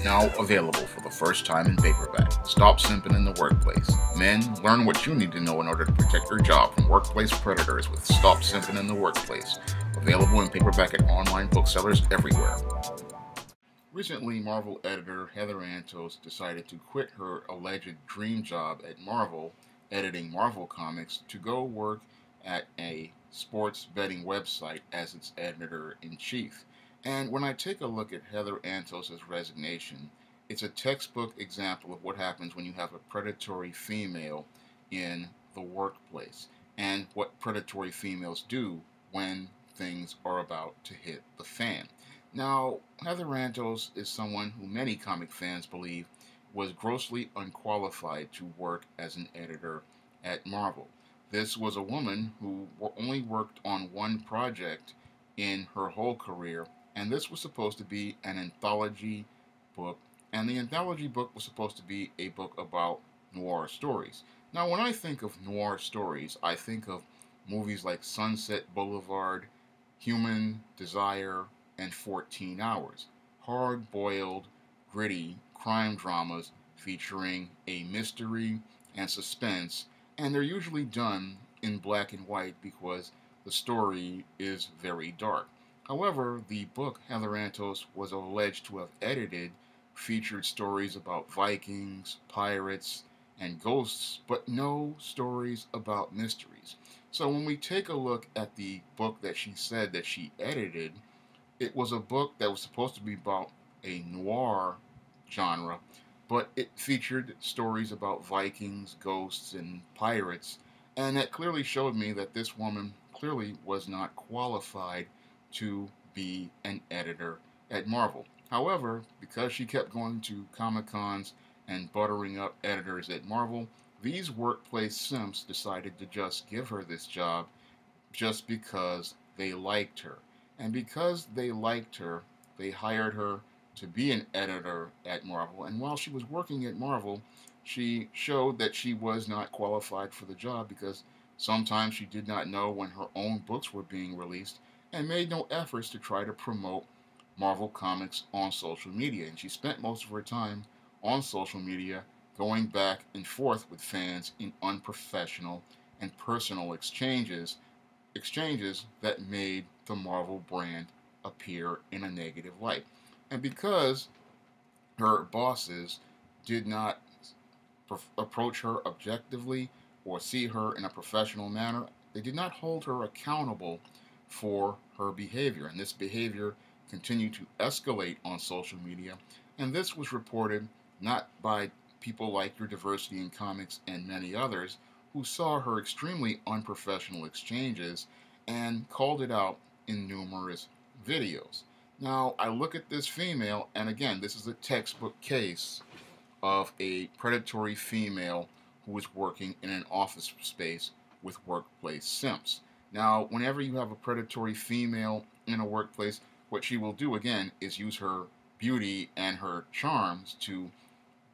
Now available for the first time in paperback. Stop Simping in the Workplace. Men, learn what you need to know in order to protect your job from workplace predators with Stop Simping in the Workplace. Available in paperback at online booksellers everywhere. Recently, Marvel editor Heather Antos decided to quit her alleged dream job at Marvel, editing Marvel Comics, to go work at a sports betting website as its editor-in-chief. And when I take a look at Heather Antos' resignation, it's a textbook example of what happens when you have a predatory female in the workplace and what predatory females do when things are about to hit the fan. Now, Heather Antos is someone who many comic fans believe was grossly unqualified to work as an editor at Marvel. This was a woman who only worked on one project in her whole career, and this was supposed to be an anthology book, and the anthology book was supposed to be a book about noir stories. Now, when I think of noir stories, I think of movies like Sunset Boulevard, Human Desire, and 14 Hours. Hard-boiled, gritty crime dramas featuring a mystery and suspense, and they're usually done in black and white because the story is very dark. However, the book Heather Antos was alleged to have edited featured stories about Vikings, pirates, and ghosts, but no stories about mysteries. So when we take a look at the book that she said that she edited, it was a book that was supposed to be about a noir genre, but it featured stories about Vikings, ghosts, and pirates, and that clearly showed me that this woman clearly was not qualified to be an editor at Marvel. However, because she kept going to Comic-Cons and buttering up editors at Marvel, these workplace simps decided to just give her this job just because they liked her. And because they liked her, they hired her to be an editor at Marvel. And while she was working at Marvel, she showed that she was not qualified for the job because sometimes she did not know when her own books were being released and made no efforts to try to promote Marvel Comics on social media. And she spent most of her time on social media going back and forth with fans in unprofessional and personal exchanges that made the Marvel brand appear in a negative light. And because her bosses did not approach her objectively or see her in a professional manner, they did not hold her accountable for her behavior. And this behavior continued to escalate on social media. And this was reported not by people like Your Diversity in Comics and many others, who saw her extremely unprofessional exchanges and called it out in numerous videos. Now, I look at this female, and again, this is a textbook case of a predatory female who is working in an office space with workplace simps. Now, whenever you have a predatory female in a workplace, what she will do, again, is use her beauty and her charms to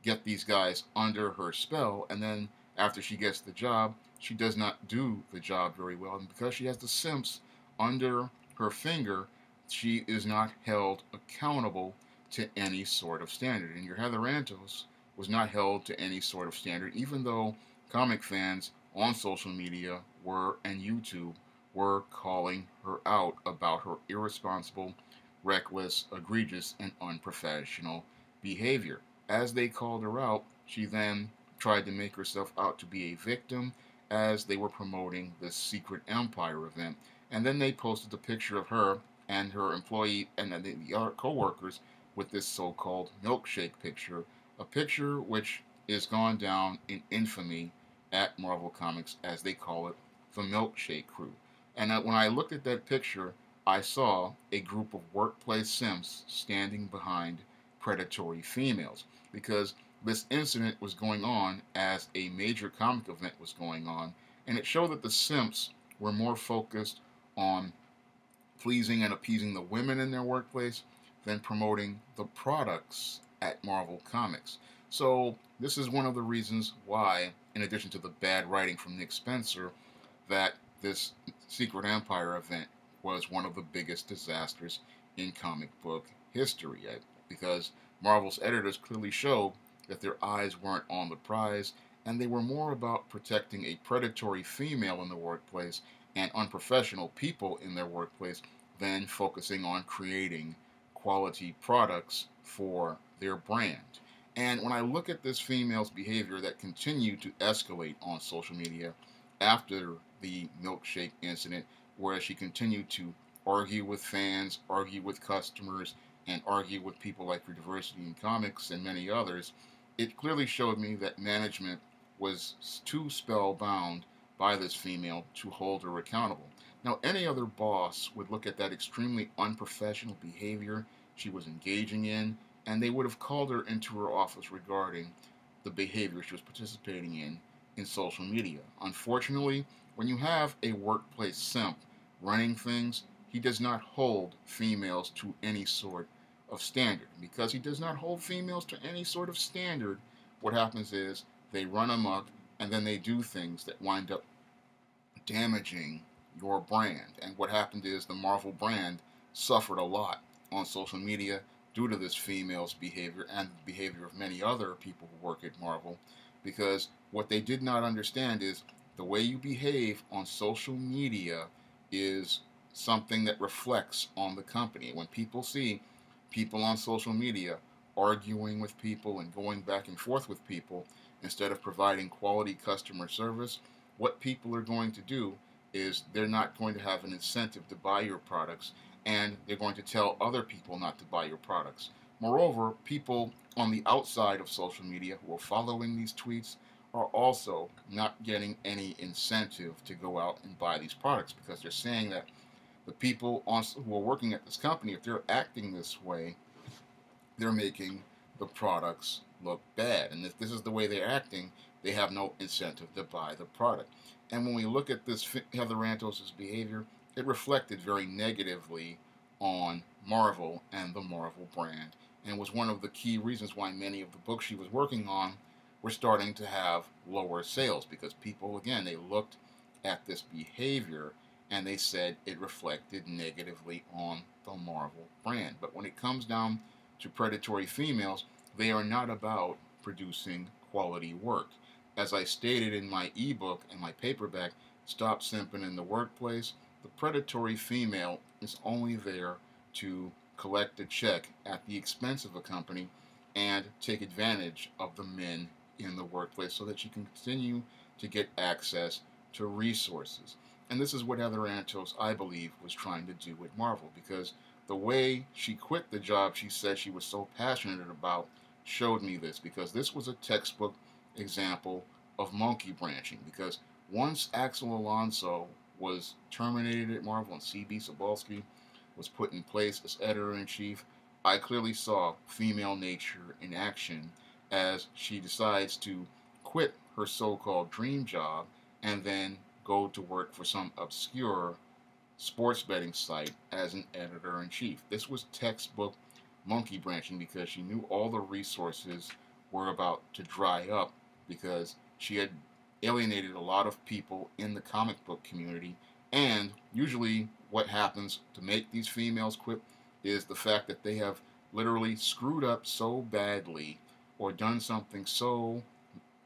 get these guys under her spell, and then after she gets the job, she does not do the job very well. And because she has the simps under her finger, she is not held accountable to any sort of standard. And your Heather Antos was not held to any sort of standard, even though comic fans on social media and YouTube were calling her out about her irresponsible, reckless, egregious, and unprofessional behavior. As they called her out, she then tried to make herself out to be a victim as they were promoting this Secret Empire event. And then they posted a picture of her and her employee and the other co-workers with this so-called milkshake picture, a picture which is gone down in infamy at Marvel Comics, as they call it, the Milkshake Crew. And when I looked at that picture, I saw a group of workplace simps standing behind predatory females, because this incident was going on as a major comic event was going on, and it showed that the simps were more focused on pleasing and appeasing the women in their workplace than promoting the products at Marvel Comics. So this is one of the reasons why, in addition to the bad writing from Nick Spencer, that this Secret Empire event was one of the biggest disasters in comic book history, because Marvel's editors clearly showed that their eyes weren't on the prize, and they were more about protecting a predatory female in the workplace and unprofessional people in their workplace than focusing on creating quality products for their brand. And when I look at this female's behavior that continued to escalate on social media after the milkshake incident, where she continued to argue with fans, argue with customers, and argue with people like for Diversity in Comics and many others, it clearly showed me that management was too spellbound by this female to hold her accountable. Now, any other boss would look at that extremely unprofessional behavior she was engaging in, and they would have called her into her office regarding the behavior she was participating in social media. Unfortunately, when you have a workplace simp running things, he does not hold females to any sort of standard. Because he does not hold females to any sort of standard, what happens is they run amok and then they do things that wind up damaging your brand. And what happened is the Marvel brand suffered a lot on social media due to this female's behavior and the behavior of many other people who work at Marvel, because what they did not understand is the way you behave on social media is something that reflects on the company. When people see people on social media arguing with people and going back and forth with people instead of providing quality customer service, what people are going to do is they're not going to have an incentive to buy your products, and they're going to tell other people not to buy your products. Moreover, people on the outside of social media who are following these tweets are also not getting any incentive to go out and buy these products, because they're saying that the people who are working at this company, if they're acting this way, they're making the products look bad. And if this is the way they're acting, they have no incentive to buy the product. And when we look at this Heather Antos' behavior, it reflected very negatively on Marvel and the Marvel brand, and was one of the key reasons why many of the books she was working on were starting to have lower sales, because people, again, they looked at this behavior and they said it reflected negatively on the Marvel brand. But when it comes down to predatory females, they are not about producing quality work. As I stated in my ebook and my paperback, Stop Simping in the Workplace, the predatory female is only there to collect a check at the expense of a company and take advantage of the men in the workplace so that she can continue to get access to resources. And this is what Heather Antos, I believe, was trying to do with Marvel, because the way she quit the job she said she was so passionate about showed me this, because this was a textbook example of monkey branching. Because once Axel Alonso was terminated at Marvel and C.B. Cebulski was put in place as editor-in-chief, I clearly saw female nature in action as she decides to quit her so-called dream job and then go to work for some obscure sports betting site as an editor-in-chief. This was textbook monkey branching, because she knew all the resources were about to dry up, because she had alienated a lot of people in the comic book community. And usually what happens to make these females quit is the fact that they have literally screwed up so badly or done something so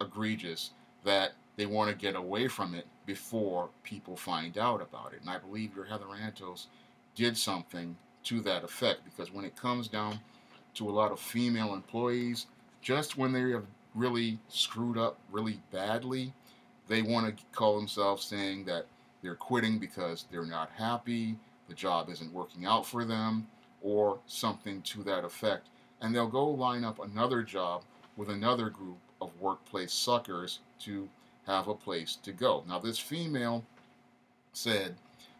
egregious that they want to get away from it before people find out about it. And I believe your Heather Antos did something to that effect, because when it comes down to a lot of female employees, just when they have really screwed up really badly, they want to call themselves saying that they're quitting because they're not happy, the job isn't working out for them, or something to that effect. And they'll go line up another job with another group of workplace suckers to have a place to go. Now, this female said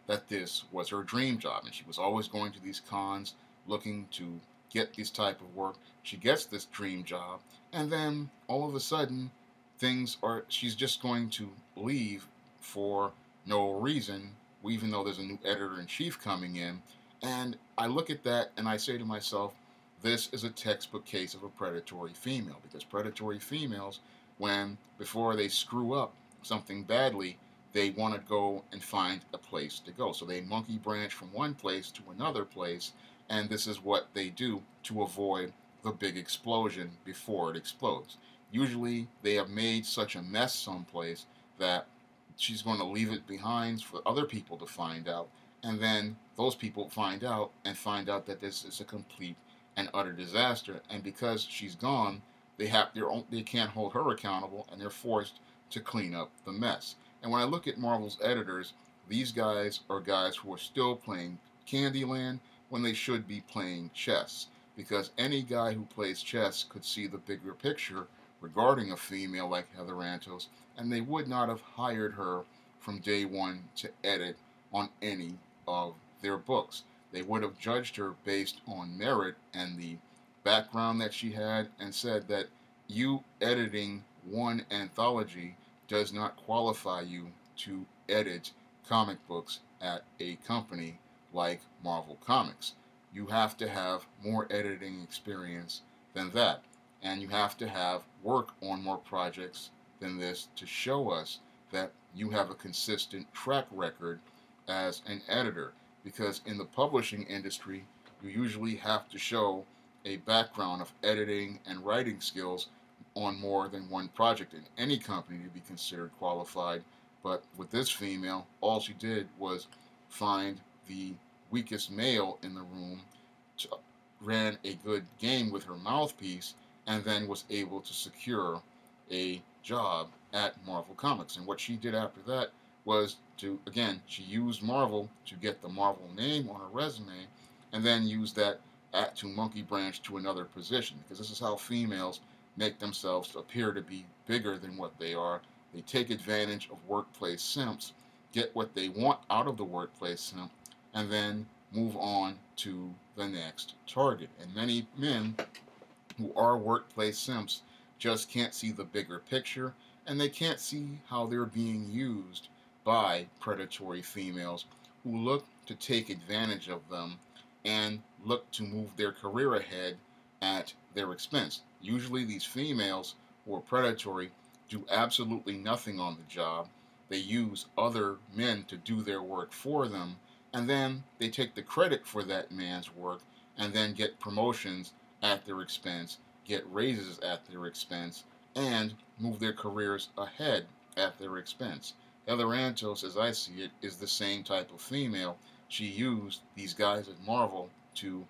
that this was her dream job, and she was always going to these cons looking to get this type of work. She gets this dream job, and then all of a sudden she's just going to leave for no reason, even though there's a new editor-in-chief coming in. And I look at that and I say to myself, this is a textbook case of a predatory female, because predatory females, before they screw up something badly, they want to go and find a place to go. So they monkey branch from one place to another place, and this is what they do to avoid the big explosion before it explodes. Usually they have made such a mess someplace that she's going to leave it behind for other people to find out, and then those people find out and find out that this is a complete and utter disaster. And because she's gone, they can't hold her accountable, and they're forced to clean up the mess. And when I look at Marvel's editors, these guys are guys who are still playing Candyland when they should be playing chess. Because any guy who plays chess could see the bigger picture regarding a female like Heather Antos, and they would not have hired her from day one to edit on any of their books. They would have judged her based on merit and the background that she had, and said that you editing one anthology does not qualify you to edit comic books at a company like Marvel Comics. You have to have more editing experience than that, and you have to have work on more projects than this to show us that you have a consistent track record as an editor. Because in the publishing industry, you usually have to show a background of editing and writing skills on more than one project in any company to be considered qualified. But with this female, all she did was find the weakest male in the room, ran a good game with her mouthpiece, and then was able to secure a job at Marvel Comics. And what she did after that was to, again, she used Marvel to get the Marvel name on her resume, and then used that to monkey branch to another position. Because this is how females make themselves appear to be bigger than what they are. They take advantage of workplace simps, get what they want out of the workplace simp, and then move on to the next target. And many men who are workplace simps just can't see the bigger picture, and they can't see how they're being used by predatory females who look to take advantage of them and look to move their career ahead at their expense. Usually these females who are predatory do absolutely nothing on the job. They use other men to do their work for them, and then they take the credit for that man's work and then get promotions at their expense, get raises at their expense, and move their careers ahead at their expense. Heather Antos, as I see it, is the same type of female. She used these guys at Marvel to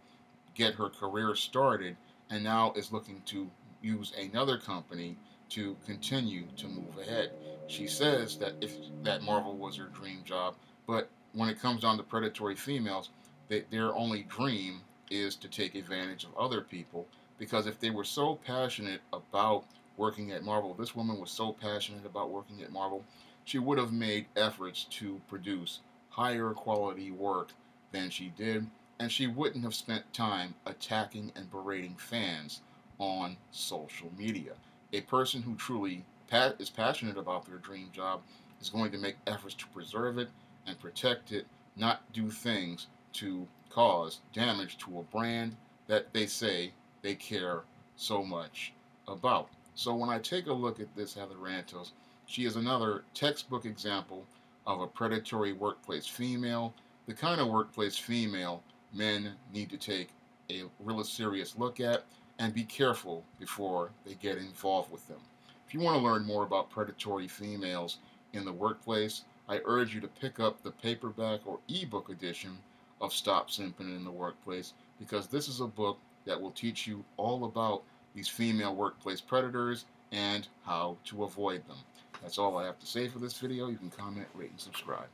get her career started, and now is looking to use another company to continue to move ahead. She says that if that Marvel was her dream job, but when it comes down to predatory females, their only dream is to take advantage of other people. Because if they were so passionate about working at Marvel, this woman was so passionate about working at Marvel, she would have made efforts to produce higher quality work than she did, and she wouldn't have spent time attacking and berating fans on social media. A person who truly is passionate about their dream job is going to make efforts to preserve it and protect it, not do things to cause damage to a brand that they say they care so much about. So when I take a look at this Heather Antos, she is another textbook example of a predatory workplace female, the kind of workplace female men need to take a really serious look at and be careful before they get involved with them. If you want to learn more about predatory females in the workplace, I urge you to pick up the paperback or ebook edition of Stop Simping in the Workplace, because this is a book that will teach you all about these female workplace predators and how to avoid them. That's all I have to say for this video. You can comment, rate, and subscribe.